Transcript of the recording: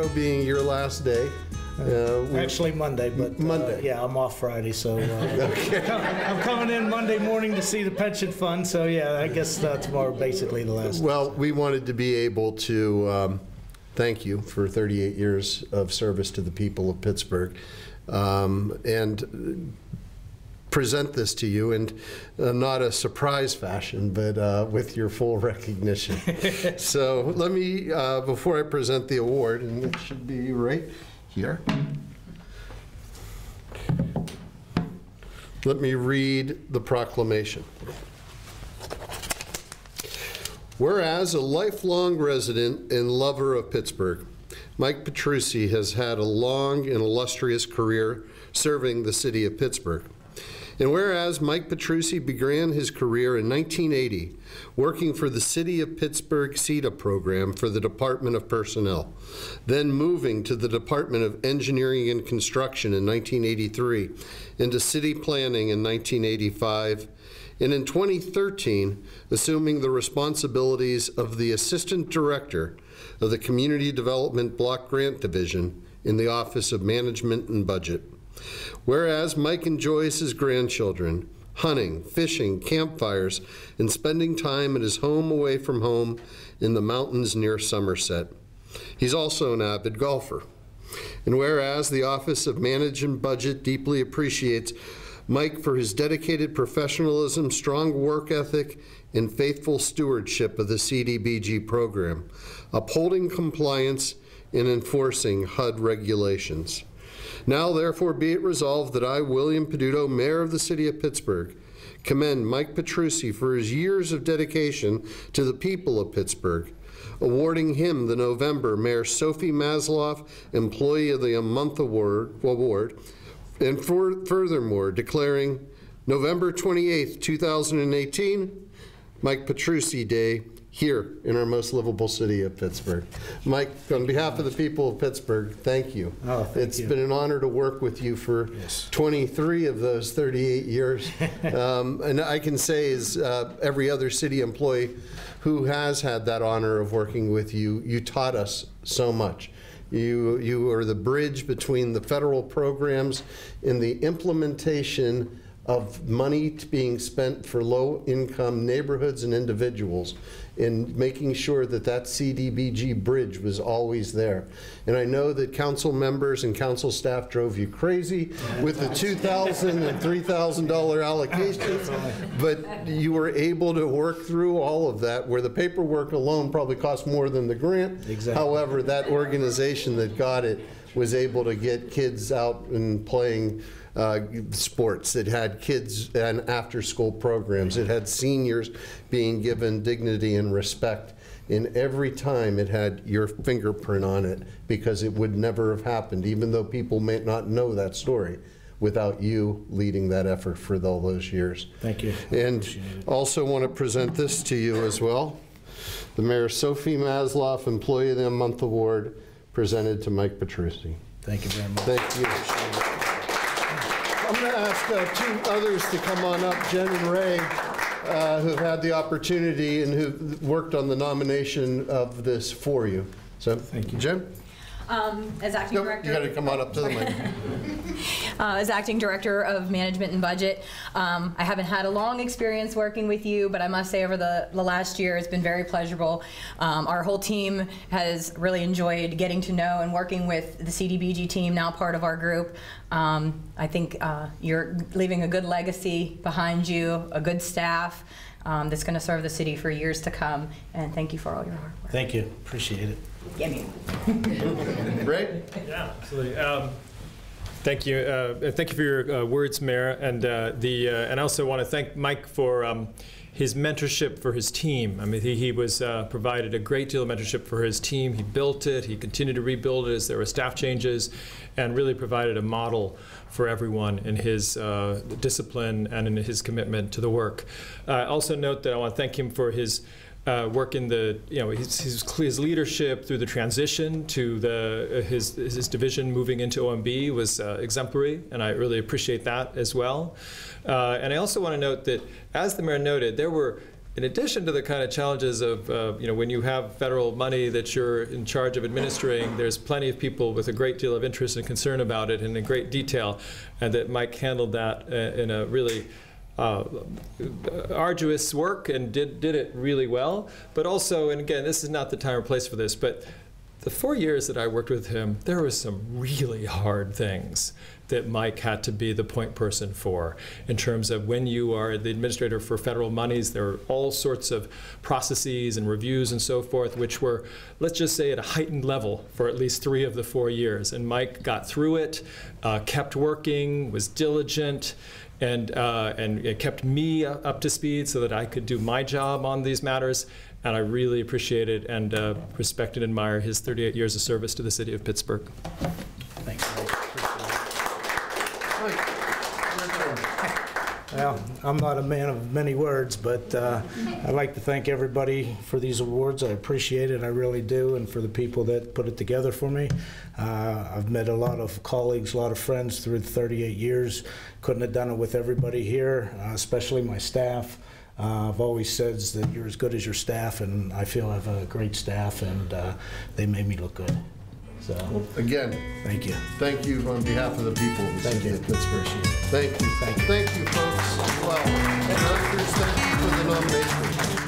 tomorrow being your last day. Actually Monday, but Monday. Yeah, I'm off Friday, so I'm coming in Monday morning to see the pension fund. So yeah, I guess tomorrow basically the last. Well, we wanted to be able to thank you for 38 years of service to the people of Pittsburgh, and present this to you in not a surprise fashion, but with your full recognition. So let me, before I present the award, and it should be right here, let me read the proclamation. Whereas a lifelong resident and lover of Pittsburgh, Mike Petrucci has had a long and illustrious career serving the city of Pittsburgh. And whereas Mike Petrucci began his career in 1980 working for the City of Pittsburgh CETA program for the Department of Personnel, then moving to the Department of Engineering and Construction in 1983, into city planning in 1985, and in 2013, assuming the responsibilities of the Assistant Director of the Community Development Block Grant Division in the Office of Management and Budget. Whereas Mike enjoys his grandchildren, hunting, fishing, campfires, and spending time at his home away from home in the mountains near Somerset. He's also an avid golfer. And whereas the Office of Management and Budget deeply appreciates Mike for his dedicated professionalism, strong work ethic, and faithful stewardship of the CDBG program, upholding compliance and enforcing HUD regulations. Now, therefore, be it resolved that I, William Peduto, Mayor of the City of Pittsburgh, commend Mike Petrucci for his years of dedication to the people of Pittsburgh, awarding him the November Mayor Sophie Masloff Employee of the Month Award, and furthermore declaring November 28th, 2018, Mike Petrucci Day, here in our most livable city of Pittsburgh. Mike, on behalf of the people of Pittsburgh, thank you. Oh, thank It's been an honor to work with you for 23 of those 38 years. And I can say, as every other city employee who has had that honor of working with you, you taught us so much. You are the bridge between the federal programs and the implementation of money being spent for low-income neighborhoods and individuals, in making sure that that CDBG bridge was always there. And I know that council members and council staff drove you crazy with the $2,000 and $3,000 allocations, but you were able to work through all of that, where the paperwork alone probably cost more than the grant. Exactly. However, that organization that got it was able to get kids out and playing sports. It had kids and after-school programs. It had seniors being given dignity and respect. And every time it had your fingerprint on it, because it would never have happened, even though people may not know that story, without you leading that effort for all those years. Thank you. And also want to present this to you as well. The Mayor Sophie Masloff Employee of the Month Award, presented to Mike Petrucci. Thank you very much. Thank you. I'm going to ask two others to come on up, Jen and Ray, who've had the opportunity and who worked on the nomination of this for you. So, thank you. Jen? As acting director, you got to come on up to the mic. as acting director of management and budget, I haven't had a long experience working with you, but I must say over the last year it's been very pleasurable. Our whole team has really enjoyed getting to know and working with the CDBG team, now part of our group. I think you're leaving a good legacy behind you, a good staff that's going to serve the city for years to come. And thank you for all your hard work. Thank you. Appreciate it. Gimme. Ray? Yeah, absolutely. Thank you. Thank you for your words, Mayor. And and I also want to thank Mike for his mentorship for his team. I mean, he was provided a great deal of mentorship for his team. He built it. He continued to rebuild it as there were staff changes, and really provided a model for everyone in his discipline and in his commitment to the work. Also note that I want to thank him for his work in the, his leadership through the transition to his division moving into OMB was exemplary, and I really appreciate that as well. And I also want to note that, as the mayor noted, there were in addition to the kind of challenges of, when you have federal money that you're in charge of administering, there's plenty of people with a great deal of interest and concern about it and in great detail, and that Mike handled that in a really arduous work and did it really well. But also, and again, this is not the time or place for this, but the 4 years that I worked with him, there was some really hard things that Mike had to be the point person for, in terms of when you are the administrator for federal monies, there are all sorts of processes and reviews and so forth, which were, let's just say, at a heightened level for at least 3 of the 4 years. And Mike got through it, kept working, was diligent, and it kept me up to speed so that I could do my job on these matters. And I really appreciated and respect and admire his 38 years of service to the city of Pittsburgh. Thanks. Well, I'm not a man of many words, but I'd like to thank everybody for these awards. I appreciate it, I really do, and for the people that put it together for me. I've met a lot of colleagues, a lot of friends through the 38 years. Couldn't have done it with everybody here, especially my staff. I've always said that you're as good as your staff, and I feel I have a great staff, and they made me look good. So, again, thank you. Thank you on behalf of the people of the city of Pittsburgh. Thank you. Thank you. Thank you, folks, as well. Directors, thank you for the nomination.